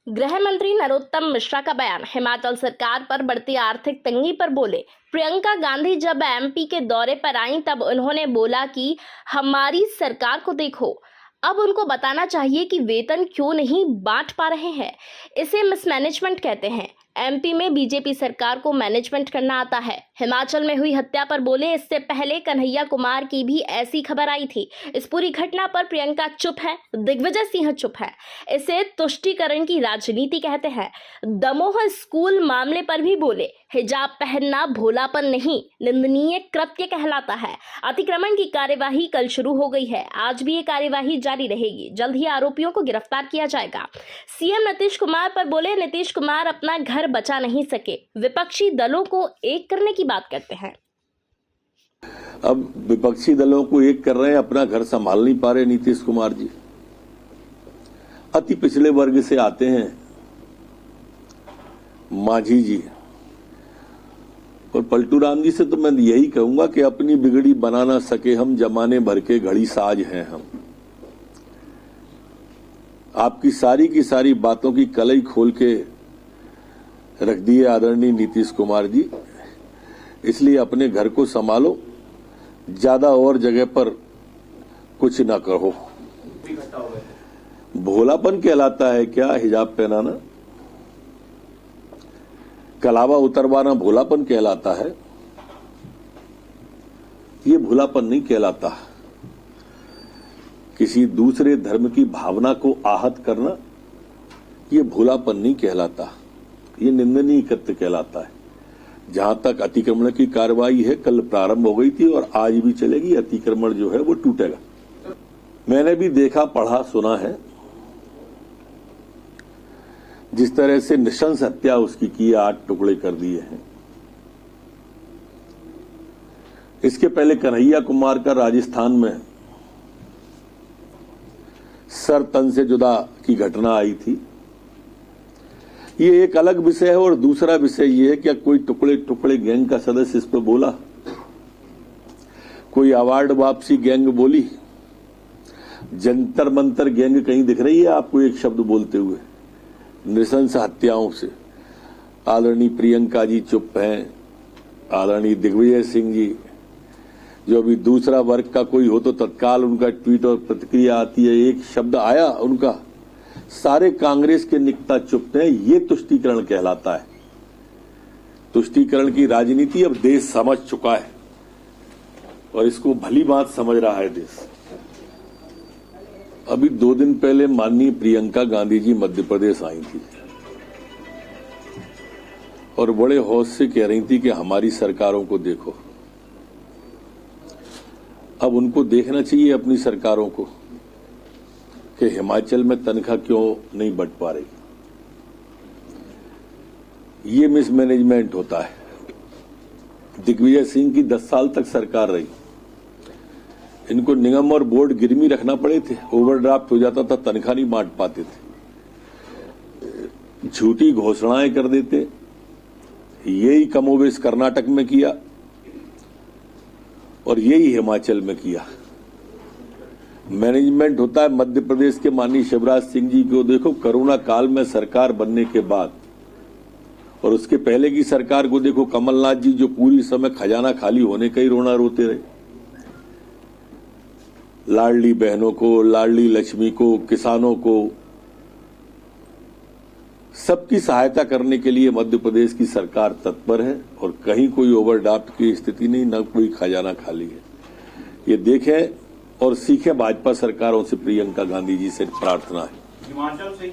गृह मंत्री नरोत्तम मिश्रा का बयान। हिमाचल सरकार पर बढ़ती आर्थिक तंगी पर बोले प्रियंका गांधी जब एमपी के दौरे पर आईं तब उन्होंने बोला कि हमारी सरकार को देखो, अब उनको बताना चाहिए कि वेतन क्यों नहीं बांट पा रहे हैं। इसे मिसमैनेजमेंट कहते हैं। एमपी में बीजेपी सरकार को मैनेजमेंट करना आता है। हिमाचल में हुई हत्या पर बोले इससे पहले कन्हैया कुमार की भी ऐसी खबर आई थी। इस पूरी घटना पर प्रियंका चुप है, दिग्विजय सिंह चुप है। इसे तुष्टीकरण की राजनीति कहते हैं। दमोह स्कूल मामले पर भी बोले हिजाब पहनना भोलापन नहीं, निंदनीय कृत्य कहलाता है। अतिक्रमण की कार्यवाही कल शुरू हो गई है। आज भी ये कार्यवाही जारी रहेगी। जल्द ही आरोपियों को गिरफ्तार किया जाएगा। सीएम नीतीश कुमार पर बोले नीतीश कुमार अपना घर बचा नहीं सके, विपक्षी दलों को एक करने की बात करते हैं। अब विपक्षी दलों को एक कर रहे हैं, अपना घर संभाल नहीं पा रहे नीतीश कुमार जी। अति पिछले वर्ग से आते हैं मांझी जी, और पलटू राम जी से तो मैं यही कहूंगा कि अपनी बिगड़ी बना ना सके हम, जमाने भर के घड़ी साज हैं हम। आपकी सारी की सारी बातों की कलई खोल के रख दिए आदरणीय नीतीश कुमार जी, इसलिए अपने घर को संभालो, ज्यादा और जगह पर कुछ ना कहो। भोलापन कहलाता है क्या हिजाब पहनाना? कलावा उतरवाना भोलापन कहलाता है? ये भोलापन नहीं कहलाता। किसी दूसरे धर्म की भावना को आहत करना ये भोलापन नहीं कहलाता, ये निंदनीय कृत्य कहलाता है। जहां तक अतिक्रमण की कार्रवाई है, कल प्रारंभ हो गई थी और आज भी चलेगी। अतिक्रमण जो है वो टूटेगा। मैंने भी देखा, पढ़ा, सुना है जिस तरह से नृशंस हत्या उसकी की, 8 टुकड़े कर दिए हैं। इसके पहले कन्हैया कुमार का राजस्थान में सर तन से जुदा की घटना आई थी। ये एक अलग विषय है। और दूसरा विषय ये है कि कोई टुकड़े टुकड़े गैंग का सदस्य इस पर बोला, कोई अवार्ड वापसी गैंग बोली, जंतर मंतर गैंग कहीं दिख रही है आपको एक शब्द बोलते हुए? नृशंस हत्याओं से आदरणीय प्रियंका जी चुप हैं, आदरणीय दिग्विजय सिंह जी, जो अभी दूसरा वर्ग का कोई हो तो तत्काल उनका ट्वीट और प्रतिक्रिया आती है, एक शब्द आया उनका, सारे कांग्रेस के निकता चुप हैं। ये तुष्टीकरण कहलाता है। तुष्टीकरण की राजनीति अब देश समझ चुका है और इसको भली बात समझ रहा है देश। अभी 2 दिन पहले माननीय प्रियंका गांधी जी मध्य प्रदेश आई थी और बड़े हौस से कह रही थी कि हमारी सरकारों को देखो। अब उनको देखना चाहिए अपनी सरकारों को कि हिमाचल में तनख्वाह क्यों नहीं बढ़ पा रही। ये मिसमैनेजमेंट होता है। दिग्विजय सिंह की 10 साल तक सरकार रही, इनको निगम और बोर्ड गिरवी रखना पड़े थे, ओवरड्राफ्ट हो जाता था, तनख्वाह नहीं बांट पाते थे, झूठी घोषणाएं कर देते। यही कमोबेश कर्नाटक में किया और यही हिमाचल में किया। मैनेजमेंट होता है। मध्य प्रदेश के माननीय शिवराज सिंह जी को देखो, कोरोना काल में सरकार बनने के बाद, और उसके पहले की सरकार को देखो, कमलनाथ जी जो पूरी समय खजाना खाली होने का ही रोना रोते रहे। लाडली बहनों को, लाडली लक्ष्मी को, किसानों को, सबकी सहायता करने के लिए मध्य प्रदेश की सरकार तत्पर है और कहीं कोई ओवरड्राफ्ट की स्थिति नहीं, न कोई खजाना खाली है। ये देखें और सीखें भाजपा सरकारों से, प्रियंका गांधी जी से प्रार्थना है।